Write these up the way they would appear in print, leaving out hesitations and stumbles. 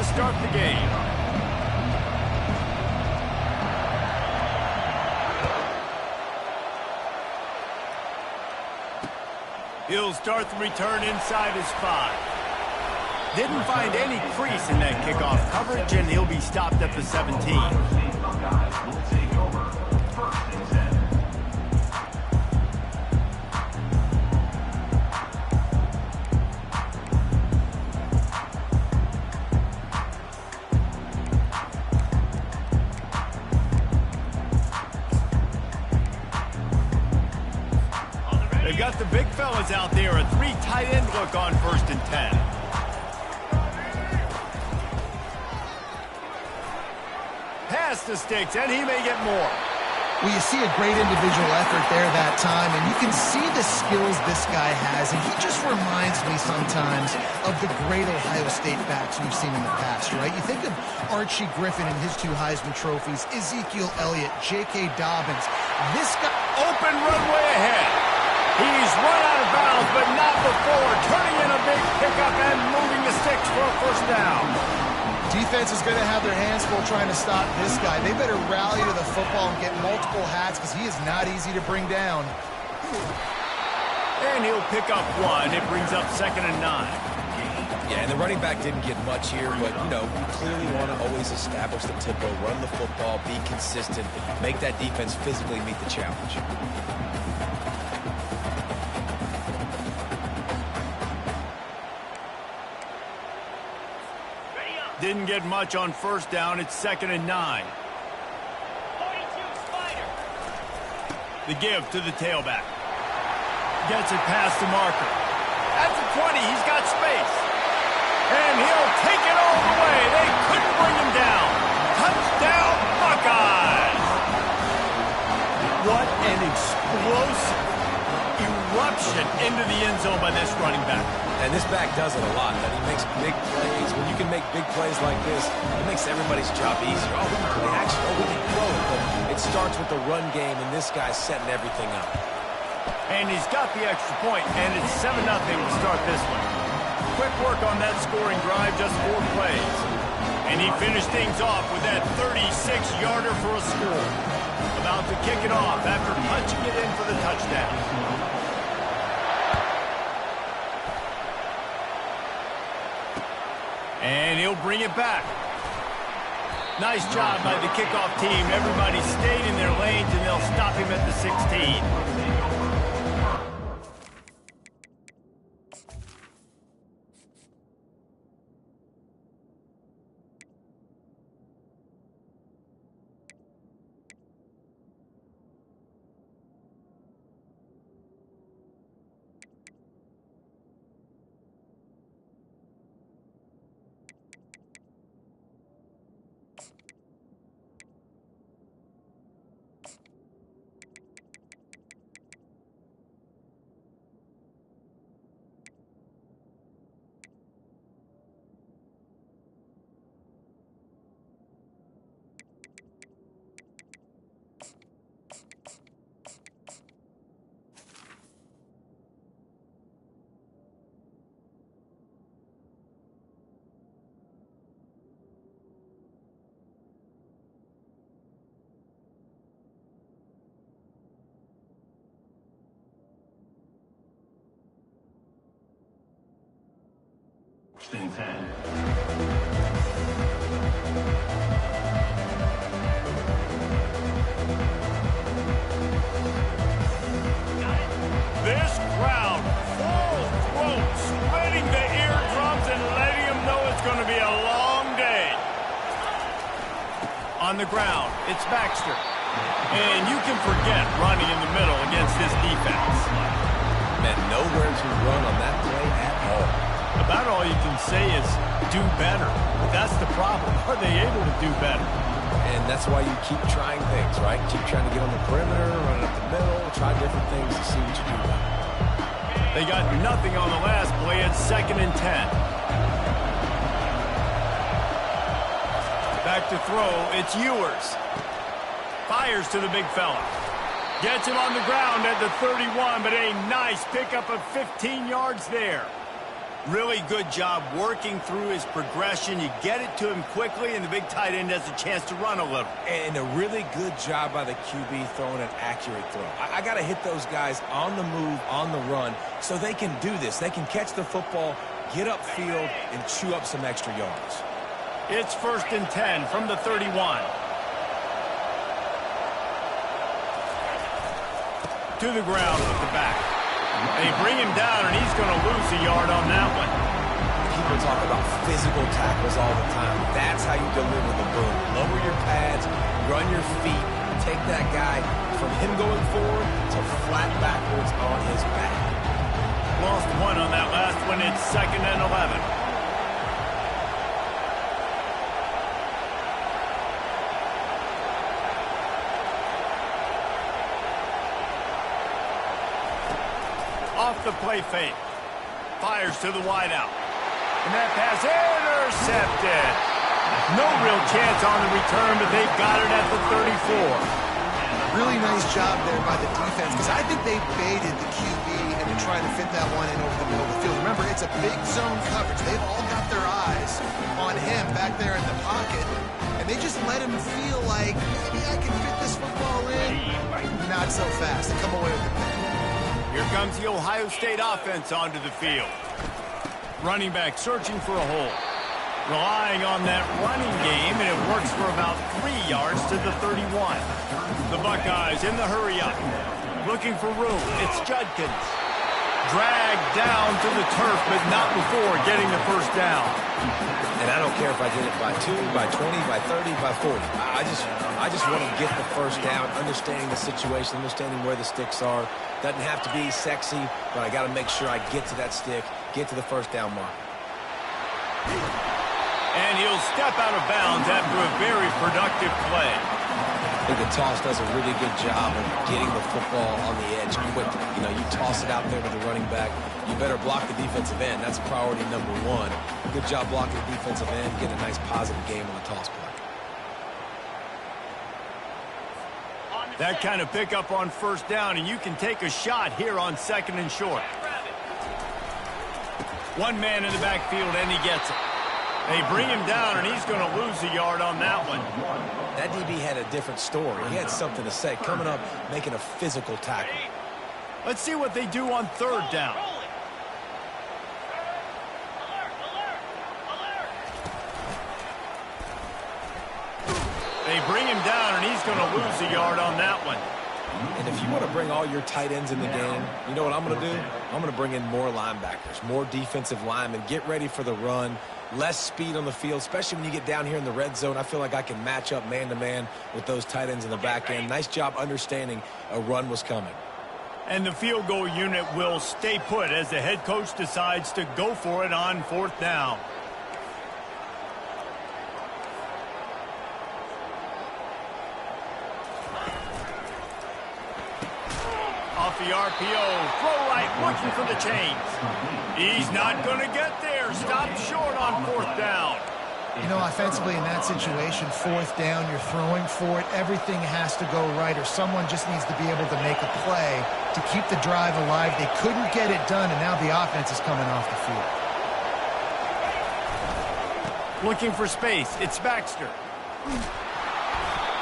to start the game. He'll start the return inside his 5. Didn't find any crease in that kickoff coverage, and he'll be stopped at the 17. They've got the big fellas out there, a 3 tight end look on 1st and 10. Pass the sticks, and he may get more. Well, you see a great individual effort there that time, and you can see the skills this guy has, and he just reminds me sometimes of the great Ohio State backs we've seen in the past, right? You think of Archie Griffin and his 2 Heisman trophies, Ezekiel Elliott, J.K. Dobbins. This guy... Open runway ahead. He's run out of bounds, but not before turning in a big pickup and moving the sticks for a 1st down. Defense is going to have their hands full trying to stop this guy. They better rally to the football and get multiple hats because he is not easy to bring down. And he'll pick up 1. It brings up 2nd and 9. Yeah, and the running back didn't get much here, but, you know, you clearly want to always establish the tempo, run the football, be consistent, make that defense physically meet the challenge. Didn't get much on 1st down. It's 2nd and 9. 42 Spider. The give to the tailback. Gets it past the marker. At the 20, he's got space. And he'll take it all the way. They couldn't bring him down. Touchdown, Buckeyes! What an explosive eruption into the end zone by this running back. And this back does it a lot. That he makes big plays. When you can make big plays like this, it makes everybody's job easier. Oh, we can play action. Oh, we can throw it. But it starts with the run game, and this guy's setting everything up. And he's got the extra point, and it's 7-0 to start this one. Quick work on that scoring drive, just 4 plays. And he finished things off with that 36-yarder for a score. About to kick it off after punching it in for the touchdown. And he'll bring it back. Nice job by the kickoff team. Everybody stayed in their lanes, and they'll stop him at the 16. This crowd, full throat, splitting the eardrums and letting them know it's going to be a long day. On the ground, it's Baxter. And you can forget running in the middle against this defense. Man, nowhere to run on that play at all. About all you can say is do better. But that's the problem. Are they able to do better? And that's why you keep trying things, right? Keep trying to get on the perimeter, run up the middle, try different things to see what you do better. They got nothing on the last play. It's 2nd and 10. Back to throw. It's Ewers. Fires to the big fella. Gets him on the ground at the 31, but a nice pickup of 15 yards there. Really good job working through his progression. You get it to him quickly, and the big tight end has a chance to run a little. And a really good job by the QB throwing an accurate throw. I got to hit those guys on the move, on the run, so they can do this. They can catch the football, get upfield, and chew up some extra yards. It's 1st and 10 from the 31. To the ground with the back. They bring him down, and he's going to lose a yard on that one. People talk about physical tackles all the time. That's how you deliver the boom. Lower your pads, run your feet, take that guy from him going forward to flat backwards on his back. Lost one on that last one. It's 2nd and 11. Off the play fake. Fires to the wideout. And that pass intercepted. No real chance on the return, but they've got it at the 34. Really nice job there by the defense, because I think they baited the QB and they're trying to fit that one in over the middle of the field. Remember, it's a big zone coverage. They've all got their eyes on him back there in the pocket, and they just let him feel like, maybe I can fit this football in. Not so fast. They come away with the pick. Here comes the Ohio State offense onto the field. Running back searching for a hole. Relying on that running game, and it works for about 3 yards to the 31. The Buckeyes in the hurry-up. Looking for room. It's Judkins. Dragged down to the turf, but not before getting the first down. And I don't care if I get it by 2, by 20, by 30, by 40. I just want to get the first down, understanding the situation, understanding where the sticks are. Doesn't have to be sexy, but I got to make sure I get to that stick, get to the first down mark. And he'll step out of bounds after a very productive play. I think the toss does a really good job of getting the football on the edge quickly. You know, you toss it out there to the running back, you better block the defensive end. That's priority number 1. Good job blocking the defensive end, get a nice positive game on the toss play. That kind of pickup on first down, and you can take a shot here on 2nd and short. One man in the backfield, and he gets it. They bring him down, and he's going to lose a yard on that one. That DB had a different story. He had something to say, coming up, making a physical tackle. Let's see what they do on 3rd down. They bring him down, and he's going to lose a yard on that one. And if you want to bring all your tight ends in the game, you know what I'm going to do? I'm going to bring in more linebackers, more defensive linemen, get ready for the run, less speed on the field, especially when you get down here in the red zone. I feel like I can match up man-to-man with those tight ends in the back end. Nice job understanding a run was coming. And the field goal unit will stay put as the head coach decides to go for it on 4th down. Off the RPO, throw right, looking for the chains. He's not going to get there. Stopped short on 4th down. You know, offensively in that situation, 4th down, you're throwing for it. Everything has to go right, or someone just needs to be able to make a play to keep the drive alive. They couldn't get it done, and now the offense is coming off the field. Looking for space. It's Baxter.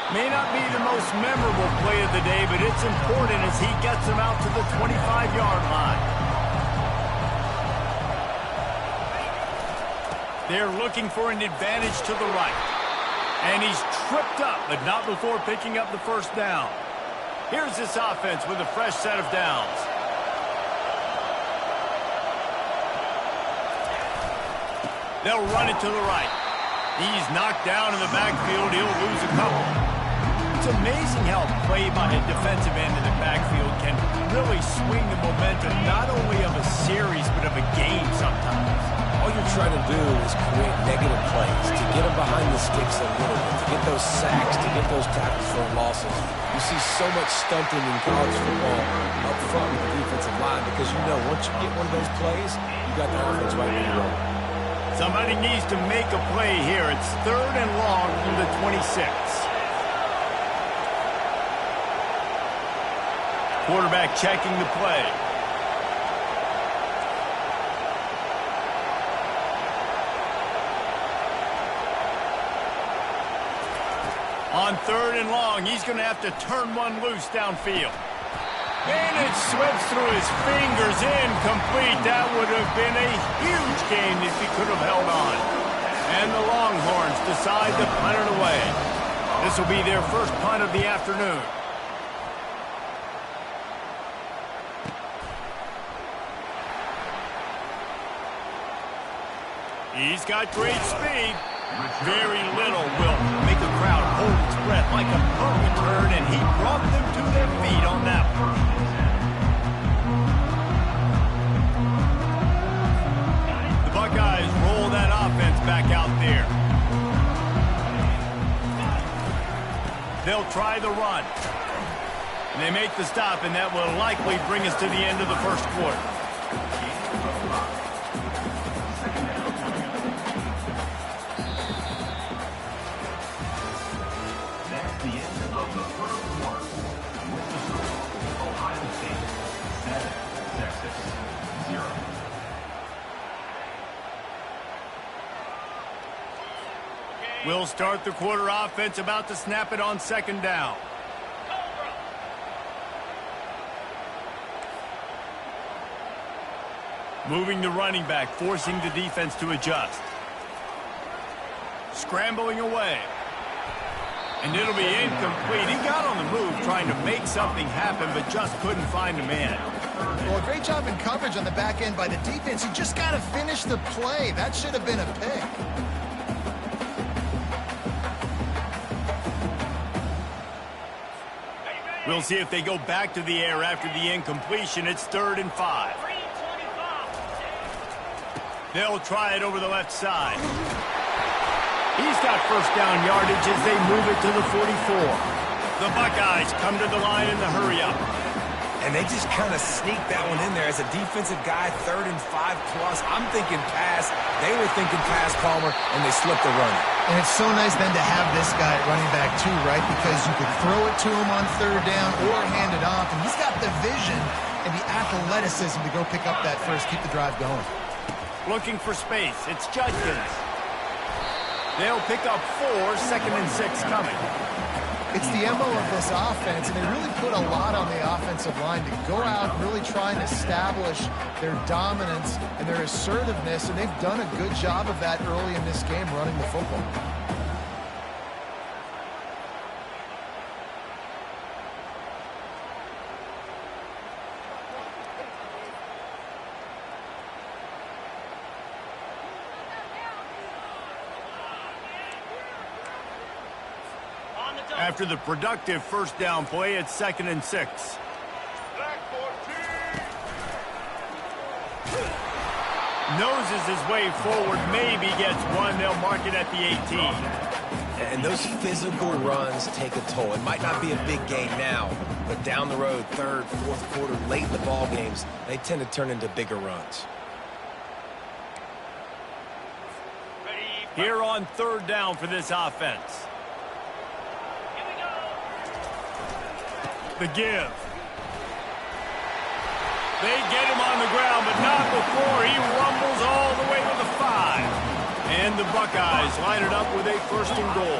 May not be the most memorable play of the day, but it's important as he gets him out to the 25-yard line. They're looking for an advantage to the right. And he's tripped up, but not before picking up the first down. Here's this offense with a fresh set of downs. They'll run it to the right. He's knocked down in the backfield. He'll lose a couple. It's amazing how a play by a defensive end in the backfield can really swing the momentum not only of a series but of a game sometimes. All you're trying to do is create negative plays, to get them behind the sticks a little bit, to get those sacks, to get those tackles for losses. You see so much stunting in college football up front with the defensive line because you know once you get one of those plays, you got the offense right where you want. Somebody needs to make a play here. It's 3rd and long from the 26. Quarterback checking the play. On 3rd and long, he's going to have to turn one loose downfield. And it slips through his fingers, incomplete. That would have been a huge gain if he could have held on. And the Longhorns decide to punt it away. This will be their first punt of the afternoon. He's got great speed. Very little will make a crowd hold its breath like a punt return, and he brought them to their feet on that one. The Buckeyes roll that offense back out there. They'll try the run. And they make the stop, and that will likely bring us to the end of the first quarter. We'll start the quarter offense, about to snap it on 2nd down. Moving the running back, forcing the defense to adjust. Scrambling away. And it'll be incomplete. He got on the move trying to make something happen, but just couldn't find a man. Well, great job in coverage on the back end by the defense. You just got to finish the play. That should have been a pick. We'll see if they go back to the air after the incompletion. It's 3rd and 5. They'll try it over the left side. He's got first down yardage as they move it to the 44. The Buckeyes come to the line in the hurry-up. And they just kind of sneaked that one in there. As a defensive guy, 3rd and 5 plus. I'm thinking pass. They were thinking pass, Palmer, and they slipped the run. And it's so nice then to have this guy at running back too, right? Because you could throw it to him on 3rd down or hand it off. And he's got the vision and the athleticism to go pick up that first, keep the drive going. Looking for space. It's Judkins. They'll pick up 4, 2nd and 6 coming. It's the MO of this offense, and they really put a lot on the offensive line to go out and really try and establish their dominance and their assertiveness, and they've done a good job of that early in this game running the football. After the productive first down play, it's 2nd and 6. Noses his way forward, maybe gets one. They'll mark it at the 18. And those physical runs take a toll. It might not be a big gain now, but down the road, 3rd, 4th quarter, late in the ball games, they tend to turn into bigger runs. Here on 3rd down for this offense. The give. They get him on the ground, but not before he rumbles all the way to the 5. And the Buckeyes line it up with a 1st and goal.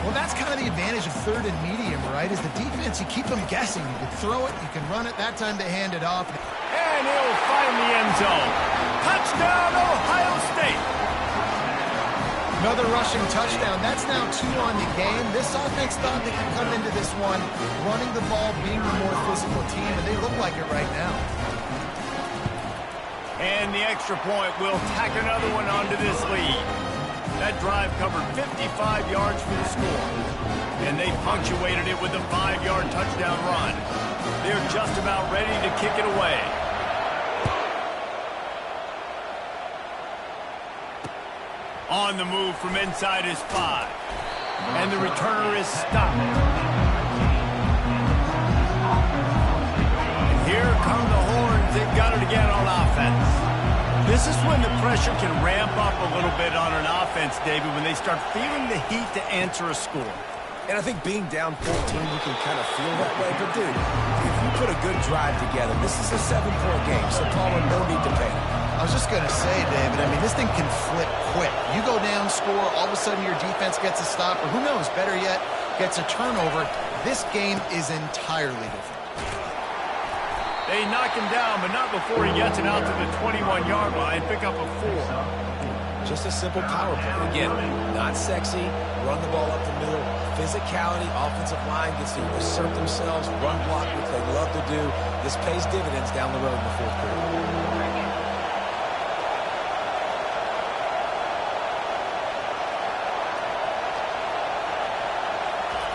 Well, that's kind of the advantage of 3rd and medium, right? Is the defense, you keep them guessing. You can throw it, you can run it. That time they hand it off. And he'll find the end zone. Touchdown, Ohio State. Another rushing touchdown. That's now 2 on the game. This offense thought they could come into this one running the ball, being the more physical team, and they look like it right now. And the extra point will tack another one onto this lead. That drive covered 55 yards for the score. And they punctuated it with a 5-yard touchdown run. They're just about ready to kick it away. On the move from inside his 5. And the returner is stopped. And here come the horns. They've got it again on offense. This is when the pressure can ramp up a little bit on an offense, David, when they start feeling the heat to answer a score. And I think being down 14, you can kind of feel that way. But, dude, if you put a good drive together, this is a 7-point game, so Palmer, no need to panic. I was just going to say, David, I mean, this thing can flip quick. You go down, score, all of a sudden your defense gets a stop, or who knows, better yet, gets a turnover. This game is entirely different. They knock him down, but not before he gets it out to the 21-yard line. Pick up a 4. Just a simple power play. Again, not sexy. Run the ball up the middle. Physicality, offensive line gets to assert themselves, run block, which they love to do. This pays dividends down the road in the fourth quarter.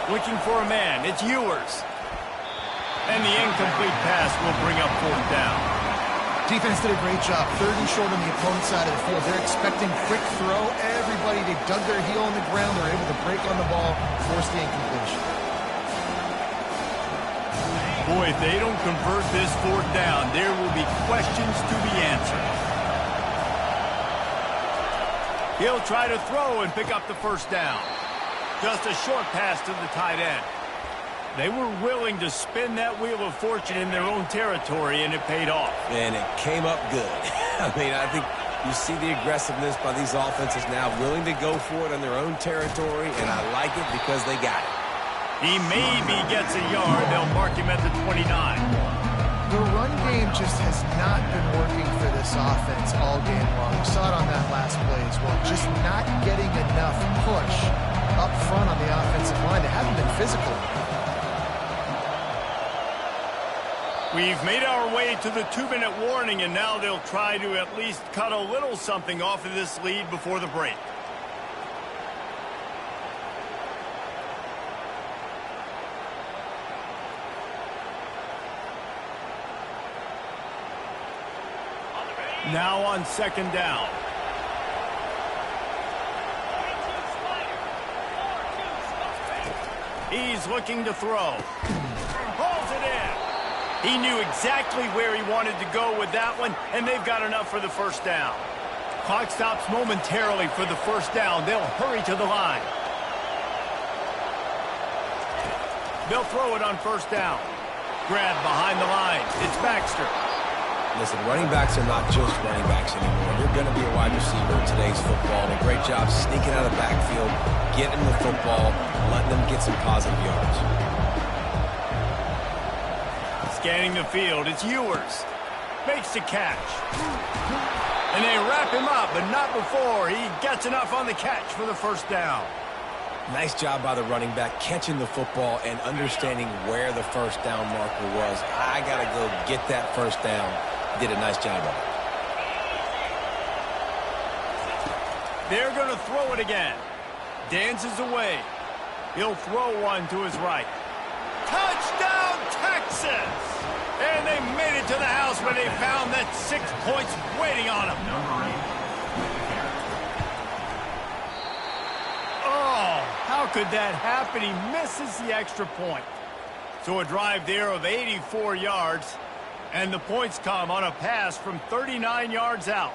Looking for a man. It's Ewers. And the incomplete pass will bring up 4th down. Defense did a great job. 3rd and short on the opponent's side of the field. They're expecting quick throw. Everybody, they dug their heel on the ground. They're able to break on the ball, force the incompletion. Boy, if they don't convert this 4th down, there will be questions to be answered. He'll try to throw and pick up the 1st down. Just a short pass to the tight end. They were willing to spin that wheel of fortune in their own territory, and it paid off. And it came up good. I mean, I think you see the aggressiveness by these offenses now, willing to go for it on their own territory, and I like it because they got it. He maybe gets a yard. They'll mark him at the 29. The run game just has not been working for this offense all game long. We saw it on that last play as well. Just not getting enough push up front on the offensive line. They haven't been physical. We've made our way to the 2-minute warning, and now they'll try to at least cut a little something off of this lead before the break. Now on 2nd down. He's looking to throw. Hauls it in. He knew exactly where he wanted to go with that one, and they've got enough for the 1st down. Clock stops momentarily for the 1st down. They'll hurry to the line. They'll throw it on 1st down. Grab behind the line. It's Baxter. Listen, running backs are not just running backs anymore. You're going to be a wide receiver in today's football. And a great job sneaking out of the backfield, getting the football, letting them get some positive yards. Scanning the field, it's Ewers. Makes the catch. And they wrap him up, but not before he gets enough on the catch for the 1st down. Nice job by the running back, catching the football and understanding where the 1st down marker was. I got to go get that 1st down. Did a nice job of it. They're going to throw it again. Dances away. He'll throw one to his right. Touchdown, Texas! And they made it to the house where they found that 6 points waiting on them. Oh, how could that happen? He misses the extra point. So a drive there of 84 yards, and the points come on a pass from 39 yards out.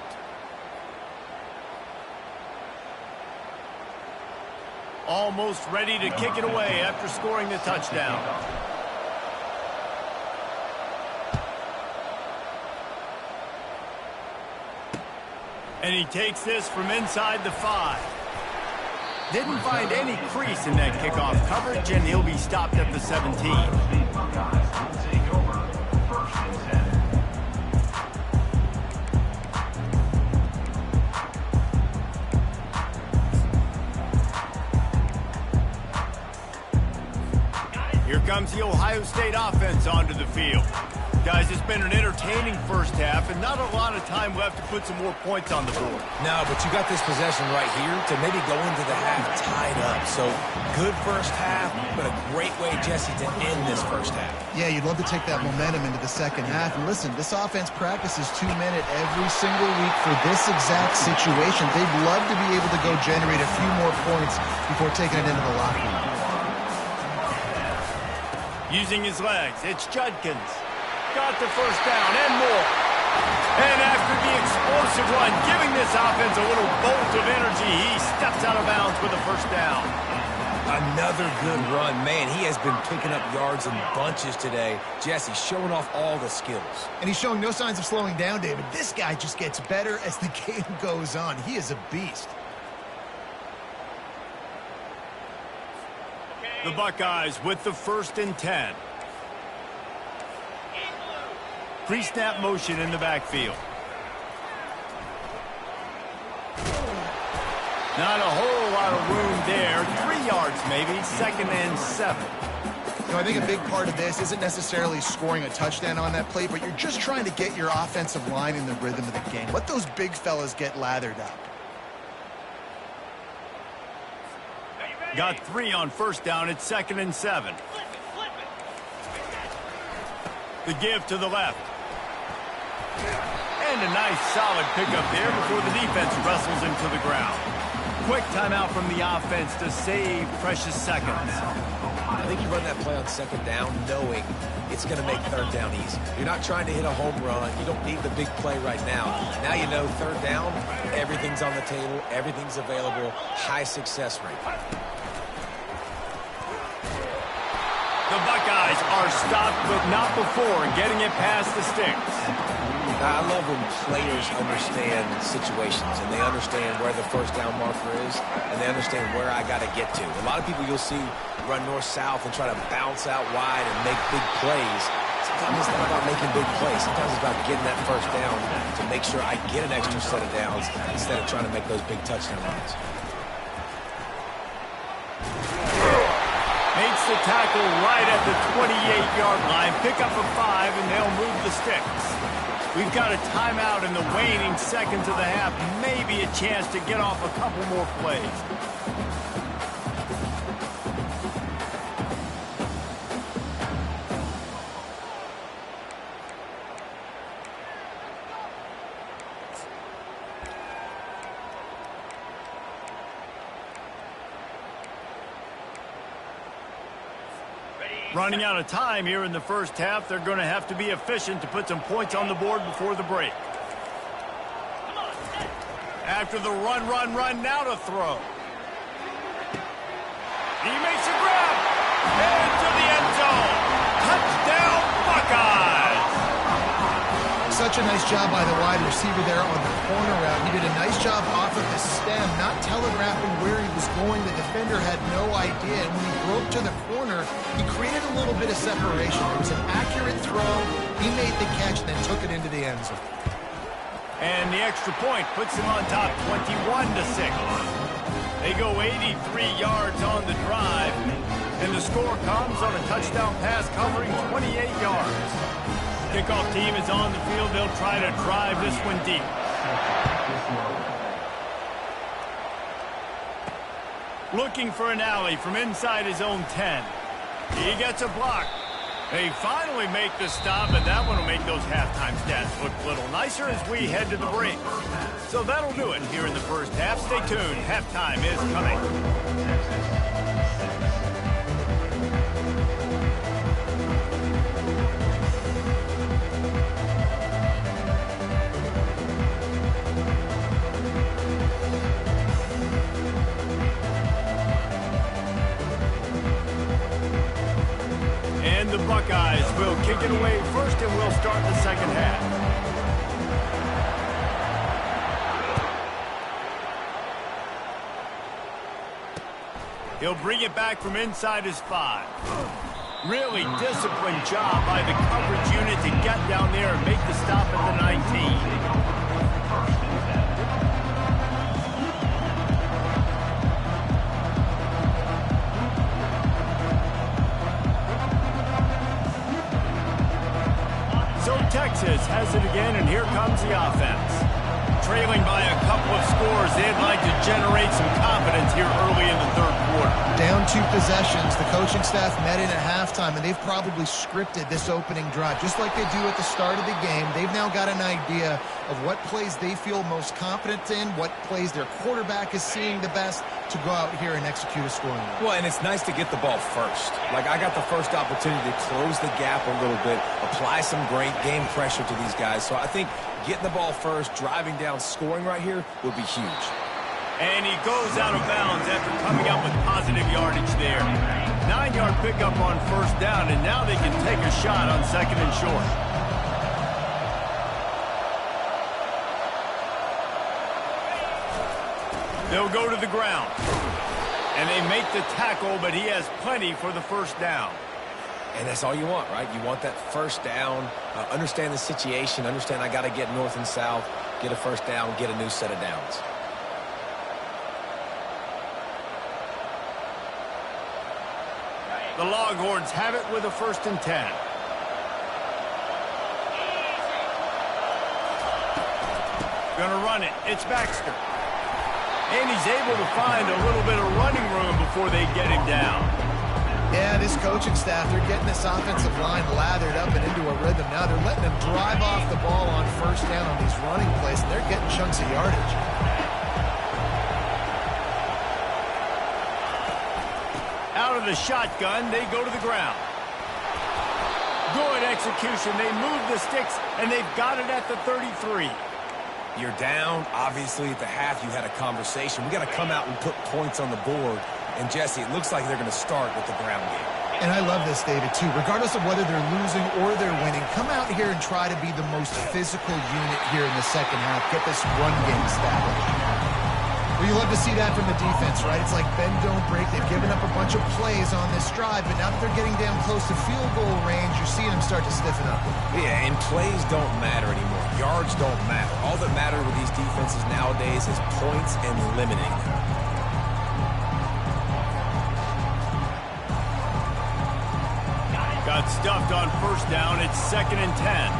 Almost ready to kick it away after scoring the touchdown. And he takes this from inside the 5. Didn't find any crease in that kickoff coverage, and he'll be stopped at the 17. Here comes the Ohio State offense onto the field. Guys, it's been an entertaining 1st half, and not a lot of time left to put some more points on the board. No, but you got this possession right here to maybe go into the half tied up. So, good 1st half, but a great way, Jesse, to end this 1st half. Yeah, you'd love to take that momentum into the 2nd half. And listen, this offense practices 2-minute every single week for this exact situation. They'd love to be able to go generate a few more points before taking it into the locker room. Using his legs, it's Judkins. Got the 1st down and more. And after the explosive run, giving this offense a little bolt of energy, he steps out of bounds with the 1st down. Another good run. Man, he has been picking up yards in bunches today. Jesse showing off all the skills. And he's showing no signs of slowing down, David. This guy just gets better as the game goes on. He is a beast. The Buckeyes with the 1st and 10. Pre-snap motion in the backfield. Not a whole lot of room there. 3 yards maybe. 2nd and 7. You know, I think a big part of this isn't necessarily scoring a touchdown on that play, but you're just trying to get your offensive line in the rhythm of the game. Let those big fellas get lathered up. Got 3 on 1st down. It's 2nd and 7. The give to the left. And a nice solid pickup there before the defense wrestles into the ground. Quick timeout from the offense to save precious seconds. I think you run that play on 2nd down knowing it's going to make 3rd down easy. You're not trying to hit a home run. You don't need the big play right now. Now you know 3rd down, everything's on the table, everything's available, high success rate. The Buckeyes are stopped, but not before getting it past the sticks. I love when players understand situations and they understand where the 1st down marker is and they understand where I got to get to. A lot of people you'll see run north-south and try to bounce out wide and make big plays. Sometimes it's not about making big plays. Sometimes it's about getting that 1st down to make sure I get an extra set of downs instead of trying to make those big touchdown runs. Makes the tackle right at the 28-yard line. Pick up a 5, and they'll move the sticks. We've got a timeout in the waning seconds of the half. Maybe a chance to get off a couple more plays. Running out of time here in the 1st half. They're going to have to be efficient to put some points on the board before the break. After the run, now to throw. He makes a grab. Into the end zone. Touchdown, Buckeyes. Such a nice job by the wide receiver there on the corner route. He did a nice job off of the stem, not telegraphing where he was going. The defender had no idea. And when he broke to the corner, he created a little bit of separation. It was an accurate throw. He made the catch, then took it into the end zone. And the extra point puts him on top 21-6. They go 83 yards on the drive, and the score comes on a touchdown pass covering 28 yards. Kickoff team is on the field. They'll try to drive this one deep. Looking for an alley from inside his own 10. He gets a block. They finally make the stop, and that one will make those halftime stats look a little nicer as we head to the break. So that'll do it here in the 1st half. Stay tuned. Halftime is coming. The Buckeyes will kick it away first, and we'll start the 2nd half. He'll bring it back from inside his 5. Really disciplined job by the coverage unit to get down there and make the stop at the 19. Texas has it again, and here comes the offense. Trailing by a couple of scores, they'd like to generate some confidence here early in the 3rd quarter. Down 2 possessions. The coaching staff met in at halftime, and they've probably scripted this opening drive. Just like they do at the start of the game, they've now got an idea of what plays they feel most confident in, what plays their quarterback is seeing the best to go out here and execute a scoring drive. Well, and it's nice to get the ball first. Like, I got the first opportunity to close the gap a little bit, apply some great game pressure to these guys. So I think getting the ball first, driving down, scoring right here would be huge. And he goes out of bounds after coming up with positive yardage there. 9-yard pickup on first down, and now they can take a shot on second and short. They'll go to the ground. And they make the tackle, but he has plenty for the first down. And that's all you want, right? You want that first down, understand the situation, understand I got to get north and south, get a first down, get a new set of downs. The Longhorns have it with a 1st and 10. Gonna run it. It's Baxter. And he's able to find a little bit of running room before they get him down. Yeah, this coaching staff, they're getting this offensive line lathered up and into a rhythm. Now they're letting them drive off the ball on first down on these running plays, and they're getting chunks of yardage. Out of the shotgun, they go to the ground. Good execution. They move the sticks, and they've got it at the 33. You're down. Obviously, at the half, you had a conversation. We got to come out and put points on the board. And, Jesse, it looks like they're going to start with the ground game. And I love this, David, too. Regardless of whether they're losing or they're winning, come out here and try to be the most physical unit here in the second half. Get this run game established. Well, you love to see that from the defense, right? It's like bend, don't break. They've given up a bunch of plays on this drive, but now that they're getting down close to field goal range, you're seeing them start to stiffen up. Yeah, and plays don't matter anymore. Yards don't matter. All that matters with these defenses nowadays is points and limiting them. Got stuffed on first down. It's 2nd and 10.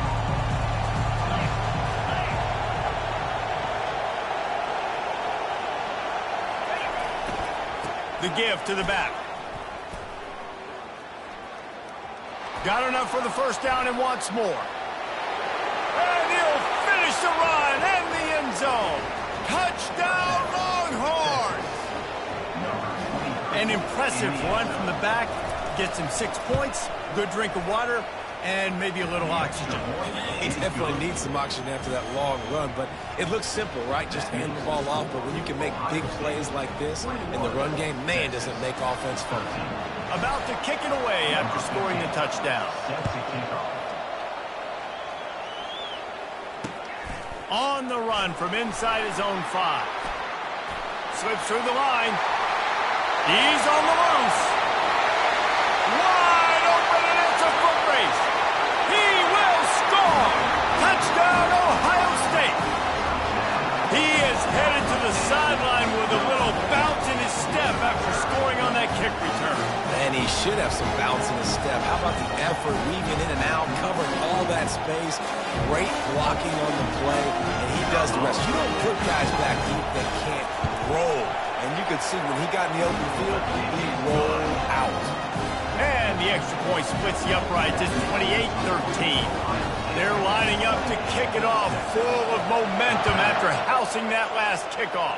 The give to the back. Got enough for the first down and wants more. And he'll finish the run and the end zone. Touchdown, Longhorns! An impressive run from the back. Gets him 6 points, good drink of water, and maybe a little oxygen. He definitely needs some oxygen after that long run, but it looks simple, right? Just hand the ball off, but when you can make big plays like this in the run game, man, does it make offense fun. About to kick it away after scoring the touchdown. On the run from inside his own 5. Slips through the line. He's on the loose. Wide open, and it's a foot race. He will score. Touchdown, Ohio State. He is headed to the sideline with a little bounce in his step after scoring on that kick return. And he should have some bounce in his step. How about the effort, weaving in and out, covering all that space, great blocking on the play, and he does the rest. You don't put guys back deep that can't roll. And you could see when he got in the open field, he rolled out. And the extra point splits the uprights. It's 28-13. They're lining up to kick it off, full of momentum after housing that last kickoff.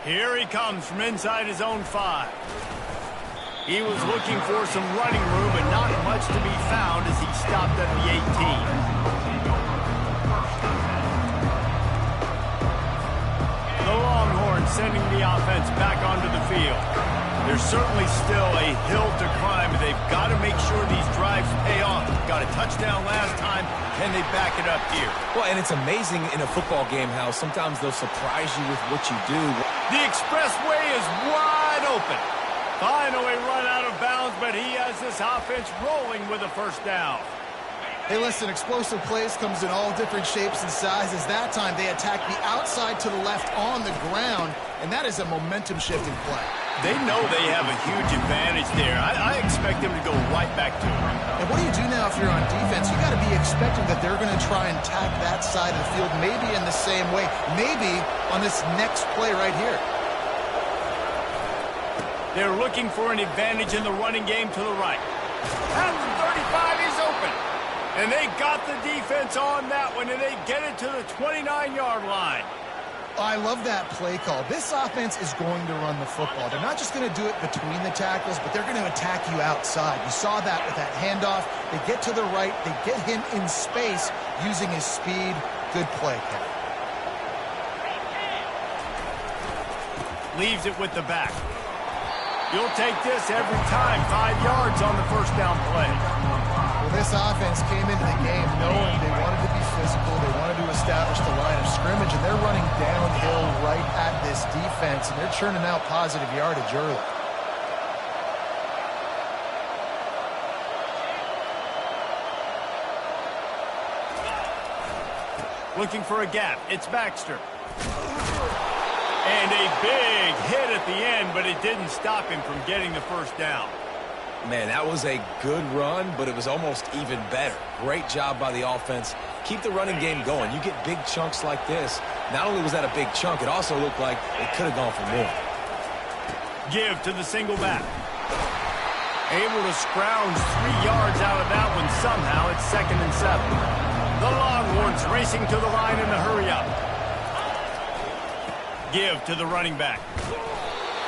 Here he comes from inside his own 5. He was looking for some running room, but not much to be found as he stopped at the 18. The Longhorns sending the offense back onto the field. There's certainly still a hill to climb. They've got to make sure these drives pay off. Got a touchdown last time. Can they back it up here? Well, and it's amazing in a football game how sometimes they'll surprise you with what you do. The expressway is wide open. Finally run out of bounds, but he has this offense rolling with a first down. Hey, listen, explosive plays comes in all different shapes and sizes. That time, they attack the outside to the left on the ground, and that is a momentum-shifting play. They know they have a huge advantage there. I expect them to go right back to it. And what do you do now if you're on defense? You got to be expecting that they're going to try and attack that side of the field, maybe in the same way, maybe on this next play right here. They're looking for an advantage in the running game to the right. At the 35, he's open. And they got the defense on that one, and they get it to the 29-yard line. I love that play call. This offense is going to run the football. They're not just going to do it between the tackles, but they're going to attack you outside. You saw that with that handoff. They get to the right. They get him in space using his speed. Good play, Kevin. leaves it with the back. You'll take this every time. 5 yards on the first down play. Well, this offense came into the game knowing they wanted to be physical. They wanted to establish the line of scrimmage, and they're running downhill right at this defense, and they're churning out positive yardage early. Looking for a gap. It's Baxter. And a big hit at the end, but it didn't stop him from getting the first down. Man, that was a good run, but it was almost even better. Great job by the offense. Keep the running game going. You get big chunks like this. Not only was that a big chunk, it also looked like it could have gone for more. Give to the single back. Able to scrounge 3 yards out of that one somehow. It's 2nd and 7. The Longhorns racing to the line in a hurry-up. Give to the running back.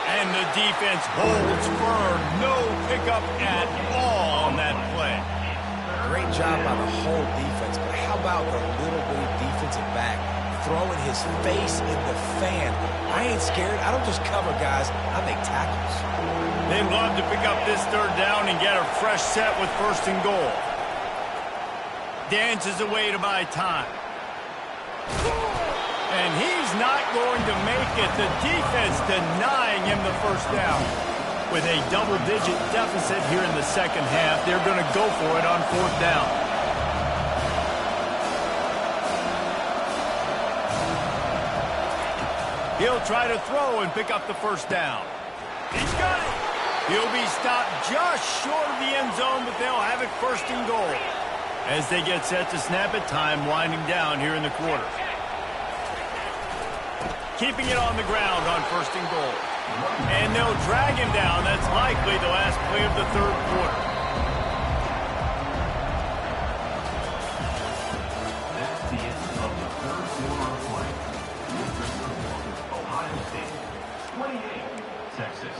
And the defense holds firm. No pickup at all on that play. Great job by the whole defense, but how about the little bitty defensive back throwing his face in the fan? I ain't scared. I don't just cover guys. I make tackles. They'd love to pick up this 3rd down and get a fresh set with 1st and goal. Dances away to buy time. And he's not going to make it. The defense denying him the first down. With a double-digit deficit here in the 2nd half, they're going to go for it on 4th down. He'll try to throw and pick up the first down. He's got it. He'll be stopped just short of the end zone, but they'll have it 1st and goal. As they get set to snap it, time winding down here in the quarter. Keeping it on the ground on 1st and goal. And they'll drag him down. That's likely the last play of the 3rd quarter. That's the end of the 3rd quarter of play. Ohio State 28, Texas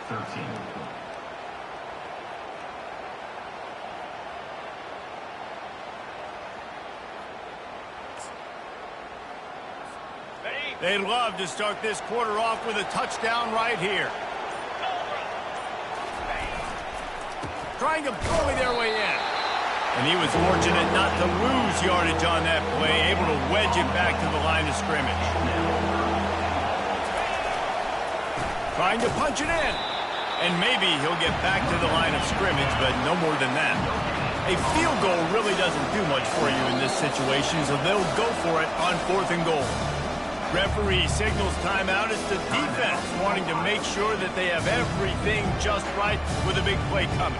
13. They'd love to start this quarter off with a touchdown right here. Trying to bully their way in. And he was fortunate not to lose yardage on that play, able to wedge it back to the line of scrimmage. Trying to punch it in. And maybe he'll get back to the line of scrimmage, but no more than that. A field goal really doesn't do much for you in this situation, so they'll go for it on 4th and goal. Referee signals timeout. It's the defense wanting to make sure that they have everything just right with a big play coming.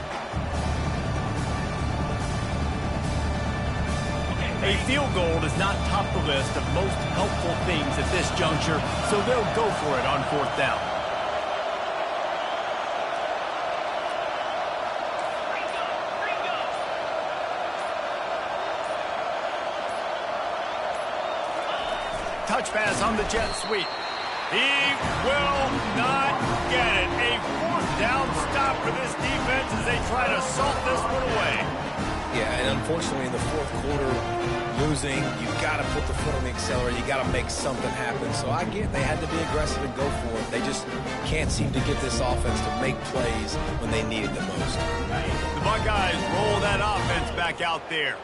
A field goal does not top the list of most helpful things at this juncture, so they'll go for it on 4th down. Touch pass on the jet sweep. He will not get it. A 4th down stop for this defense as they try to salt this one away. Yeah, and unfortunately in the 4th quarter, losing, you got to put the foot on the accelerator. You got to make something happen. So I get they had to be aggressive and go for it. They just can't seem to get this offense to make plays when they need it the most. The Buckeyes roll that offense back out there.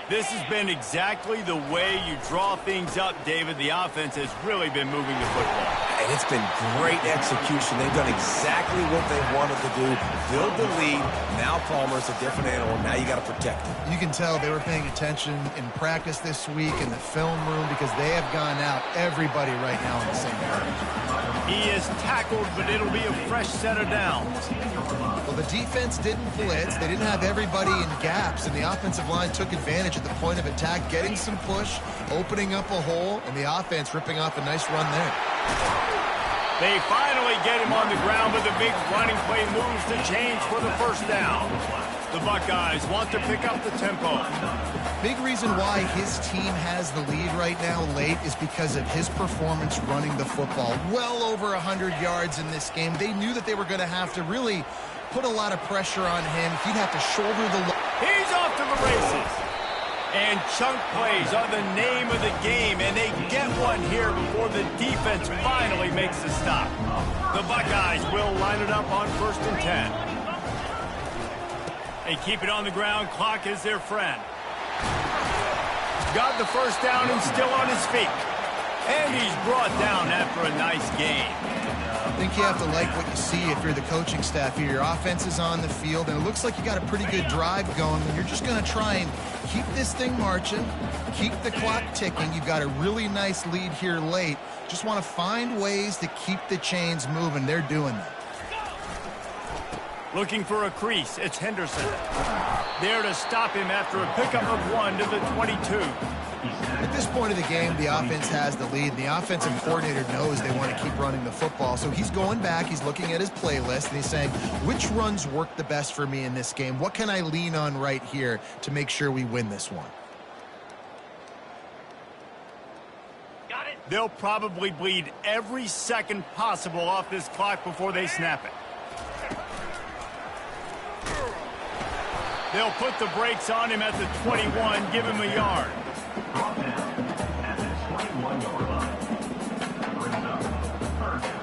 This has been exactly the way you draw things up, David. The offense has really been moving the football. And it's been great execution. They've done exactly what they wanted to do. Build the lead. Now Palmer's a different animal. Now you got to protect him. You can tell they were paying attention in practice this week in the film room because they have gone out everybody right now on the same page. He is tackled, but it'll be a fresh set of downs. Well, the defense didn't blitz. They didn't have everybody in gaps, and the offensive line took advantage at the point of attack, getting some push, opening up a hole, and the offense ripping off a nice run there. They finally get him on the ground, but the big running play moves the chains for the 1st down. The Buckeyes want to pick up the tempo. Big reason why his team has the lead right now late is because of his performance running the football. Well over 100 yards in this game. They knew that they were going to have to really put a lot of pressure on him. He'd have to shoulder the load. He's off to the races. And chunk plays are the name of the game, and they get one here before the defense finally makes the stop. The Buckeyes will line it up on 1st and 10. They keep it on the ground. Clock is their friend. Got the first down and still on his feet. And he's brought down after a nice game. I think you have to like what you see if you're the coaching staff here. Your offense is on the field, and it looks like you got a pretty good drive going. You're just going to try and keep this thing marching, keep the clock ticking. You've got a really nice lead here late. Just want to find ways to keep the chains moving. They're doing that. Looking for a crease. It's Henderson. There to stop him after a pickup of 1 to the 22. At this point of the game, the offense has the lead. The offensive coordinator knows they want to keep running the football. So he's going back, he's looking at his playlist, and he's saying, which runs work the best for me in this game? What can I lean on right here to make sure we win this one? Got it. They'll probably bleed every second possible off this clock before they snap it. They'll put the brakes on him at the 21, give him a yard. Brought down at the 21-yard line. Brings up third down.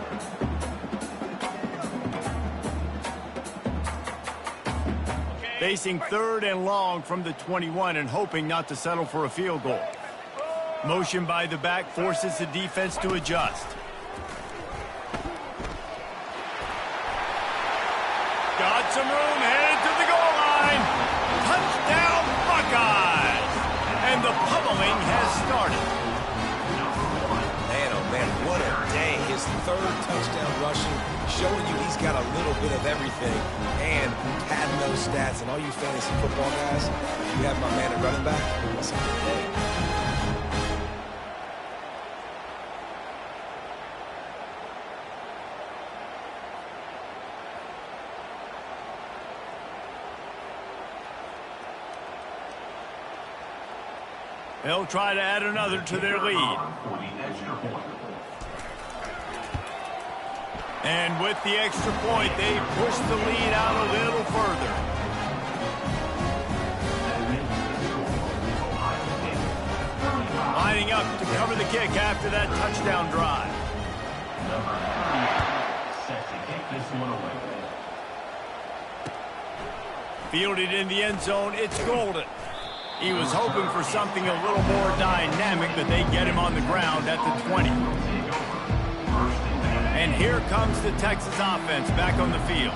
Facing 3rd and long from the 21 and hoping not to settle for a field goal. Motion by the back forces the defense to adjust. Got some room, headed to the goal line. Touchdown, Buckeyes! And the pummeling has started. Man, oh man, what a day. His 3rd touchdown rushing, showing you he's got a little bit of everything. And padding those stats. And all you fantasy football guys, you have my man at running back. That's a good day. They'll try to add another to their lead. For the extra point. And with the extra point, they push the lead out a little further. Lining up to cover the kick after that touchdown drive. Number 38 set to kick this one away. Fielded in the end zone, it's Golden. He was hoping for something a little more dynamic, but they get him on the ground at the 20. And here comes the Texas offense back on the field.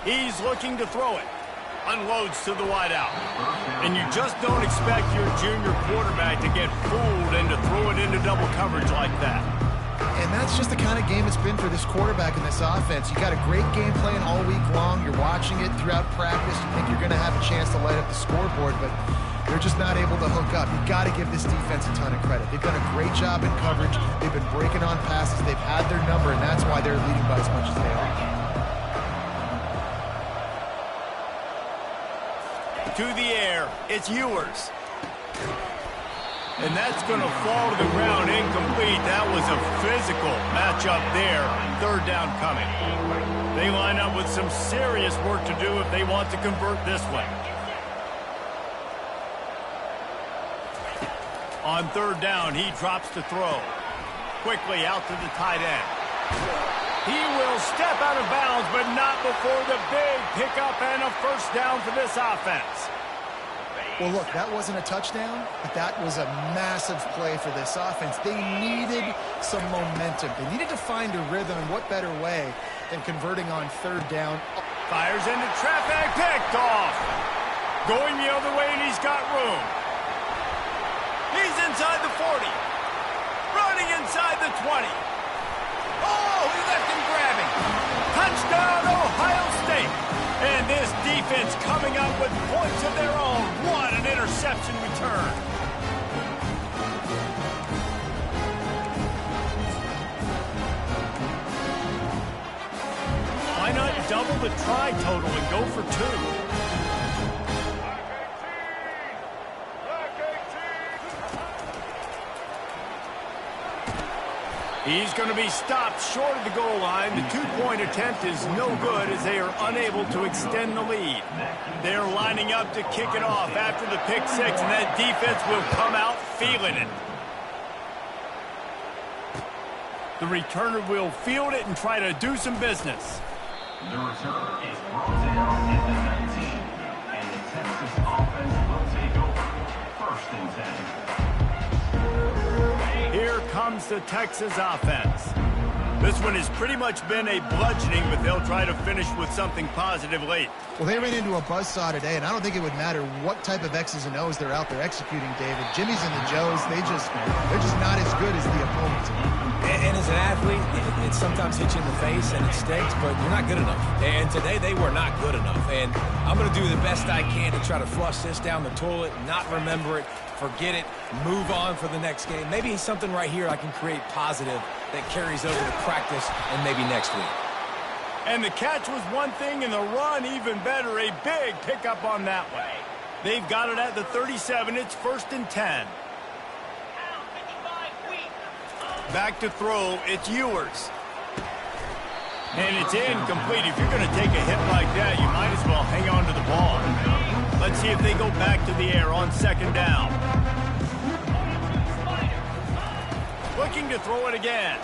He's looking to throw it. Unloads to the wideout. And you just don't expect your junior quarterback to get fooled and to throw it into double coverage like that. And that's just the kind of game it's been for this quarterback in this offense. You got a great game plan all week long. You're watching it throughout practice. You think you're going to have a chance to light up the scoreboard, but they're just not able to hook up. You've got to give this defense a ton of credit. They've done a great job in coverage. They've been breaking on passes. They've had their number, and that's why they're leading by as much as they are. To the air, it's Ewers. And that's going to fall to the ground incomplete. That was a physical matchup there. 3rd down coming. They line up with some serious work to do if they want to convert this one. On 3rd down, he drops to throw. Quickly out to the tight end. He will step out of bounds, but not before the big pickup and a first down for this offense. Well, look, that wasn't a touchdown, but that was a massive play for this offense. They needed some momentum. They needed to find a rhythm, and what better way than converting on 3rd down. Fires into traffic, picked off. Going the other way, and he's got room. He's inside the 40. Running inside the 20. Oh, he left him grabbing. Touchdown, Ohio State. And this defense coming up with points of their own. What an interception return. Why not double the try total and go for 2? He's going to be stopped short of the goal line. The two-point attempt is no good as they are unable to extend the lead. They're lining up to kick it off after the pick six, and that defense will come out feeling it. The returner will field it and try to do some business. The return is brought down at the 19, and the Texas offense will take over. 1st and 10. Here comes the Texas offense. This one has pretty much been a bludgeoning, but they'll try to finish with something positive late. Well, they ran into a buzzsaw today, and I don't think it would matter what type of X's and O's they're out there executing, David. Jimmy's and the Joes, they're just not as good as the opponent. And as an athlete, it sometimes hits you in the face and it stinks, but you're not good enough. And today they were not good enough. And I'm going to do the best I can to try to flush this down the toilet, not remember it, forget it, move on for the next game. Maybe something right here I can create positive that carries over to practice and maybe next week. And the catch was one thing, and the run even better. A big pickup on that way. They've got it at the 37. It's 1st and 10. Back to throw. It's Ewers. And it's incomplete. If you're going to take a hit like that, you might as well hang on to the ball. Let's see if they go back to the air on 2nd down. Looking to throw it again.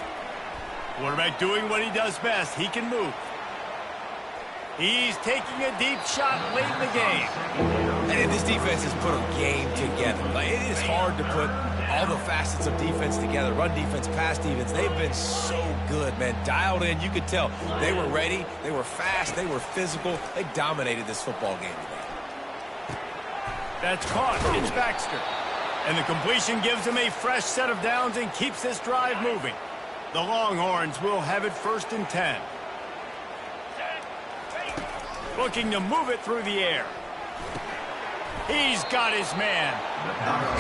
Quarterback doing what he does best. He can move. He's taking a deep shot late in the game. And this defense has put a game together. Like, it is hard to put all the facets of defense together. Run defense, pass defense. They've been so good, man. Dialed in. You could tell they were ready. They were fast. They were physical. They dominated this football game today. That's caught. It's Baxter. And the completion gives him a fresh set of downs and keeps this drive moving. The Longhorns will have it 1st and 10. Looking to move it through the air. He's got his man.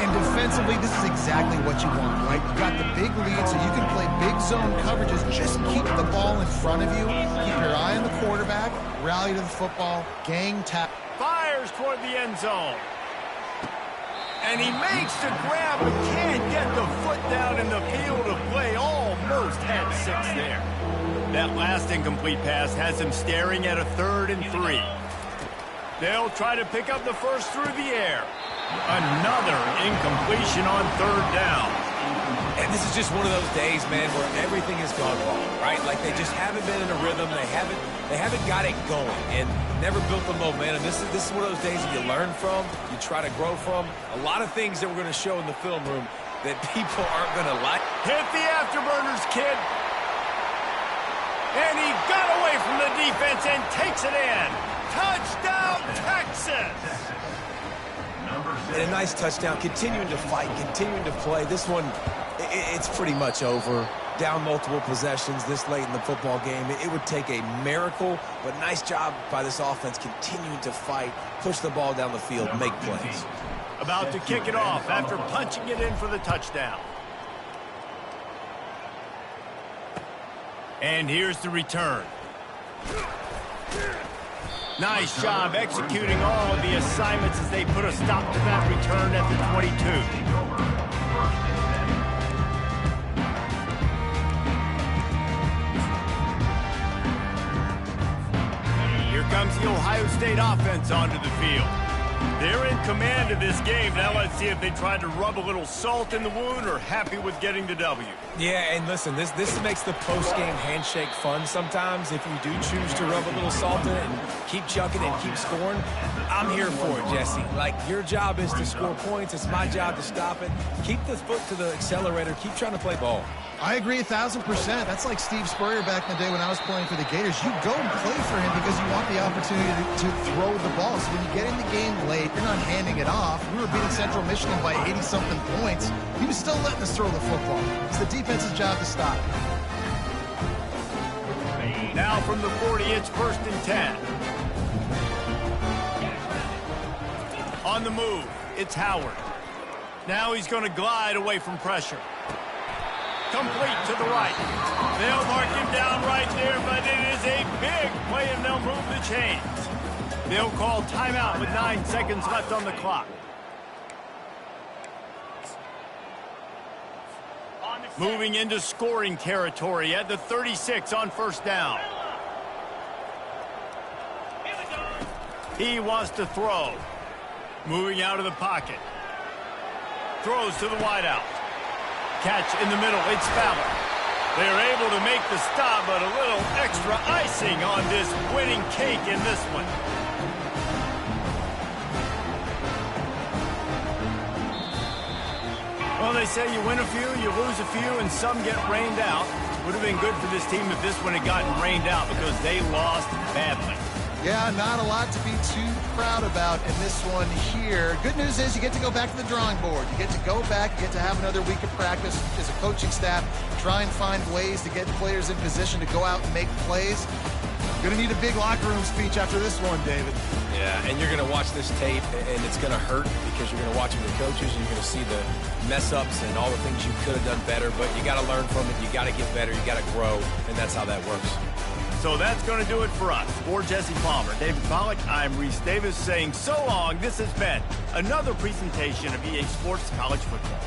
And defensively, this is exactly what you want, right? You got the big lead, so you can play big zone coverages. Just keep the ball in front of you. Keep your eye on the quarterback. Rally to the football. Gang tap. Fires toward the end zone. And he makes the grab, but can't get the foot down in the field of play. Almost had 6 there. That last incomplete pass has him staring at a 3rd and 3. They'll try to pick up the first through the air. Another incompletion on 3rd down. And this is just one of those days, man, where everything has gone wrong, right? Like they just haven't been in a rhythm. They haven't got it going and never built the momentum. This is one of those days that you learn from, you try to grow from. A lot of things that we're going to show in the film room that people aren't going to like. Hit the afterburners, kid. And he got away from the defense and takes it in. Touchdown, Texas! And a nice touchdown, continuing to fight, continuing to play. This one, it's pretty much over. Down multiple possessions this late in the football game. It would take a miracle, but nice job by this offense continuing to fight, push the ball down the field, make plays. About to kick it off after punching it in for the touchdown. And here's the return. Nice job executing all of the assignments as they put a stop to that return at the 22. Here comes the Ohio State offense onto the field. They're in command of this game. Now let's see if they try to rub a little salt in the wound or happy with getting the W. Yeah, and listen, this makes the post-game handshake fun sometimes. If you do choose to rub a little salt in it and keep chucking and keep scoring, I'm here for it, Jesse. Like, your job is to score points. It's my job to stop it. Keep the foot to the accelerator. Keep trying to play ball. I agree 1,000%. That's like Steve Spurrier back in the day when I was playing for the Gators. You go and play for him because you want the opportunity to throw the ball. So when you get in the game late, you're not handing it off. We were beating Central Michigan by 80-something points. He was still letting us throw the football. It's the defense's job to stop. Now from the 40, it's 1st and 10. On the move, it's Howard. Now he's going to glide away from pressure. Complete to the right. They'll mark him down right there, but it is a big play, and they'll move the chains. They'll call timeout with 9 seconds left on the clock. On the Moving into scoring territory at the 36 on first down. He wants to throw. Moving out of the pocket. Throws to the wideout. Catch in the middle. It's Fowler. They're able to make the stop, but a little extra icing on this winning cake in this one. Well, they say you win a few, you lose a few, and some get rained out. Would have been good for this team if this one had gotten rained out because they lost badly. Yeah, not a lot to be too proud about in this one here. Good news is you get to go back to the drawing board. You get to go back, you get to have another week of practice as a coaching staff, try and find ways to get players in position to go out and make plays. Going to need a big locker room speech after this one, David. Yeah, and you're going to watch this tape, and it's going to hurt because you're going to watch it with coaches, and you're going to see the mess-ups and all the things you could have done better, but you got to learn from it. You got to get better. You got to grow, and that's how that works. So that's going to do it for us. For Jesse Palmer, David Pollack, I'm Reese Davis saying so long. This has been another presentation of EA Sports College Football.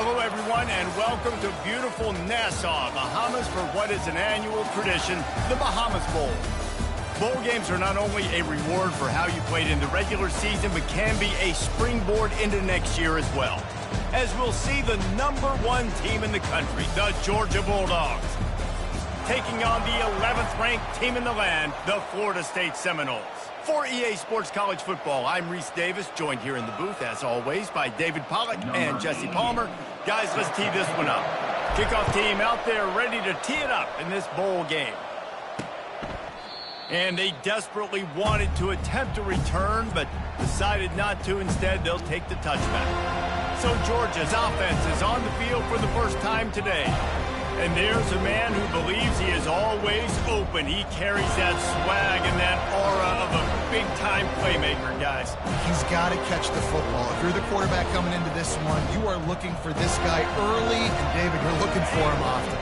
Hello, everyone, and welcome to beautiful Nassau, Bahamas, for what is an annual tradition, the Bahamas Bowl. Bowl games are not only a reward for how you played in the regular season, but can be a springboard into next year as well. As we'll see the #1 team in the country, the Georgia Bulldogs, taking on the 11th ranked team in the land, the Florida State Seminoles. For EA Sports College Football, I'm Reese Davis, joined here in the booth, as always, by David Pollack and Jesse Palmer. Guys, let's tee this one up. Kickoff team out there ready to tee it up in this bowl game. And they desperately wanted to attempt a return, but decided not to. Instead, they'll take the touchback. So Georgia's offense is on the field for the first time today. And there's a man who believes he is always open. He carries that swag and that aura of a big-time playmaker, guys. He's got to catch the football. If you're the quarterback coming into this one, you are looking for this guy early, and David, you're looking for him often.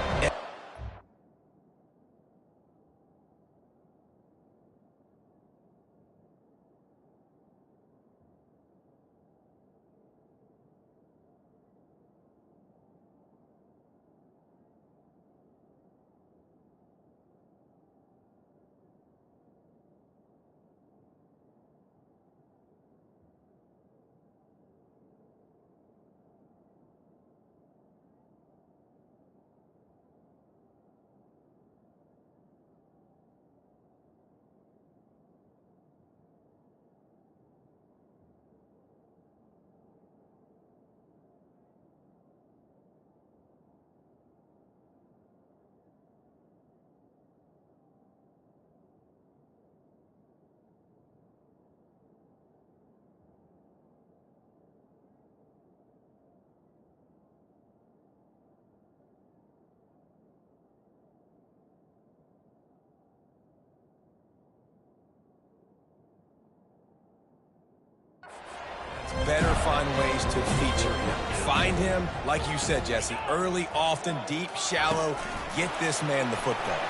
Better find ways to feature him. Find him, like you said, Jesse, early, often, deep, shallow. Get this man the football.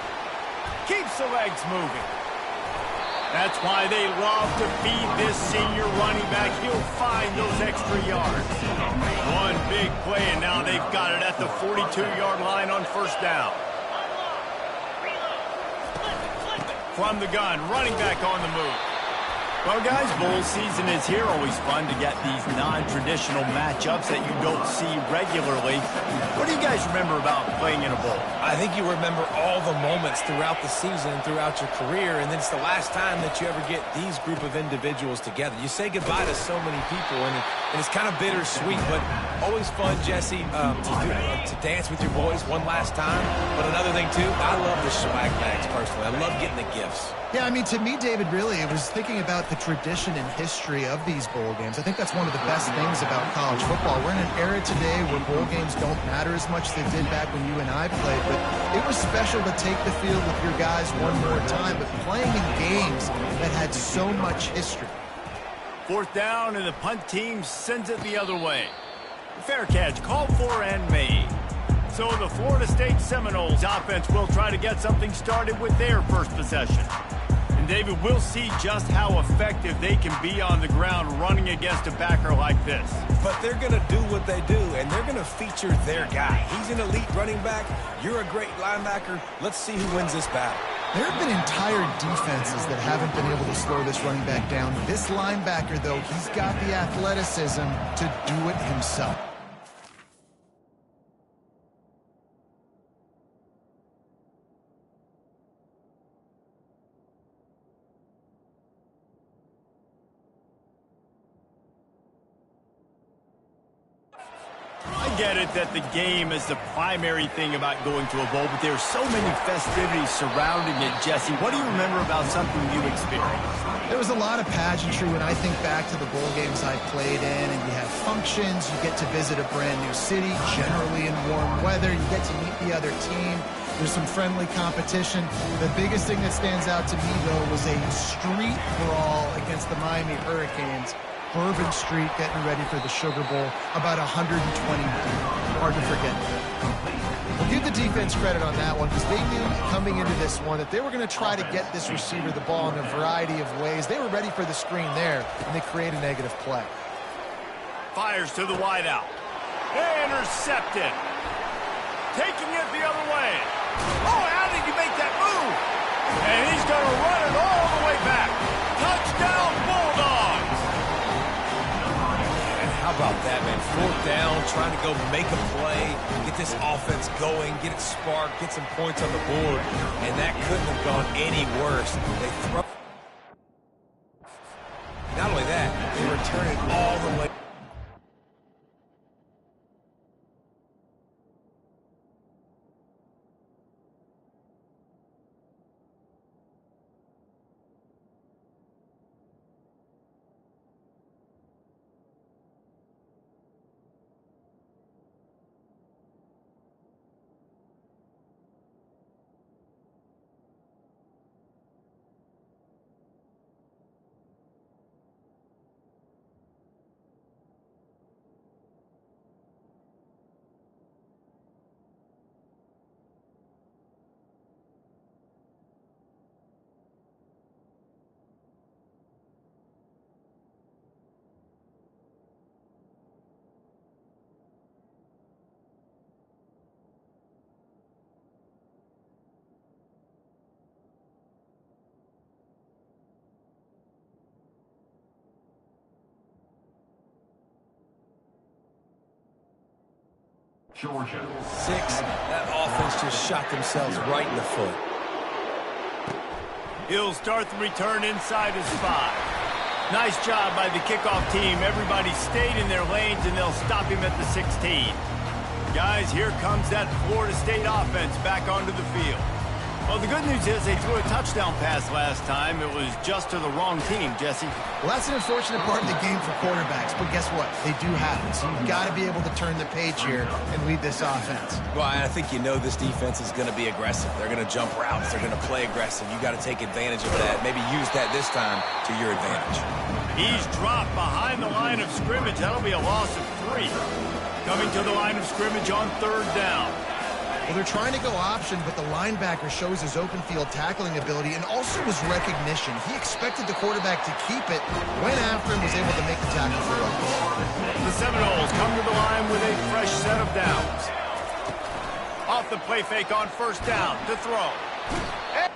Keeps the legs moving. That's why they love to feed this senior running back. He'll find those extra yards. One big play, and now they've got it at the 42-yard line on first down. From the gun, running back on the move. Well, guys, bowl season is here. Always fun to get these non-traditional matchups that you don't see regularly. What do you guys remember about playing in a bowl? I think you remember all the moments throughout the season and throughout your career, and then it's the last time that you ever get these group of individuals together. You say goodbye to so many people, and it's kind of bittersweet, but always fun, Jesse, to dance with your boys one last time. But another thing, too, I love the swag bags, personally. I love getting the gifts. Yeah, I mean, to me, David, really, it was thinking about the tradition and history of these bowl games. I think that's one of the best things about college football. We're in an era today where bowl games don't matter as much as they did back when you and I played, but it was special to take the field with your guys one more time, but playing in games that had so much history. Fourth down, and the punt team sends it the other way. Fair catch called for and made. So the Florida State Seminoles offense will try to get something started with their first possession. And David, we'll see just how effective they can be on the ground running against a backer like this. But they're going to do what they do, and they're going to feature their guy. He's an elite running back. You're a great linebacker. Let's see who wins this battle. There have been entire defenses that haven't been able to slow this running back down. This linebacker, though, he's got the athleticism to do it himself. I get it that the game is the primary thing about going to a bowl, but there's so many festivities surrounding it, Jesse. What do you remember about something you experienced? There was a lot of pageantry when I think back to the bowl games I played in, and you have functions, you get to visit a brand new city, generally in warm weather, you get to meet the other team, there's some friendly competition. The biggest thing that stands out to me, though, was a street brawl against the Miami Hurricanes. Bourbon Street getting ready for the Sugar Bowl, about 120 deep. Hard to forget. We'll give the defense credit on that one because they knew coming into this one that they were going to try to get this receiver the ball in a variety of ways. They were ready for the screen there, and they create a negative play. Fires to the wideout. Intercepted. Taking it the other way. Oh, how did he make that move? And he's going to run it all the way back. Touchdown, Bulldogs. And how about that, man? 4th down, trying to go make a play, get this offense going, get it sparked, get some points on the board. And that couldn't have gone any worse. They throw. Not only that, they return it all the way. Georgia. 6. That offense just shot themselves right in the foot. He'll start the return inside his 5. Nice job by the kickoff team. Everybody stayed in their lanes, and they'll stop him at the 16. Guys, here comes that Florida State offense back onto the field. Well, the good news is they threw a touchdown pass last time. It was just to the wrong team, Jesse. Well, that's an unfortunate part of the game for quarterbacks, but guess what? They do happen, so you've got to be able to turn the page here and lead this offense. Well, I think you know this defense is going to be aggressive. They're going to jump routes. They're going to play aggressive. You got to take advantage of that. Maybe use that this time to your advantage. He's dropped behind the line of scrimmage. That'll be a loss of 3. Coming to the line of scrimmage on 3rd down. Well, they're trying to go option, but the linebacker shows his open field tackling ability and also his recognition. He expected the quarterback to keep it, went after him, was able to make the tackle for him. The Seminoles come to the line with a fresh set of downs. Off the play fake on 1st down to throw.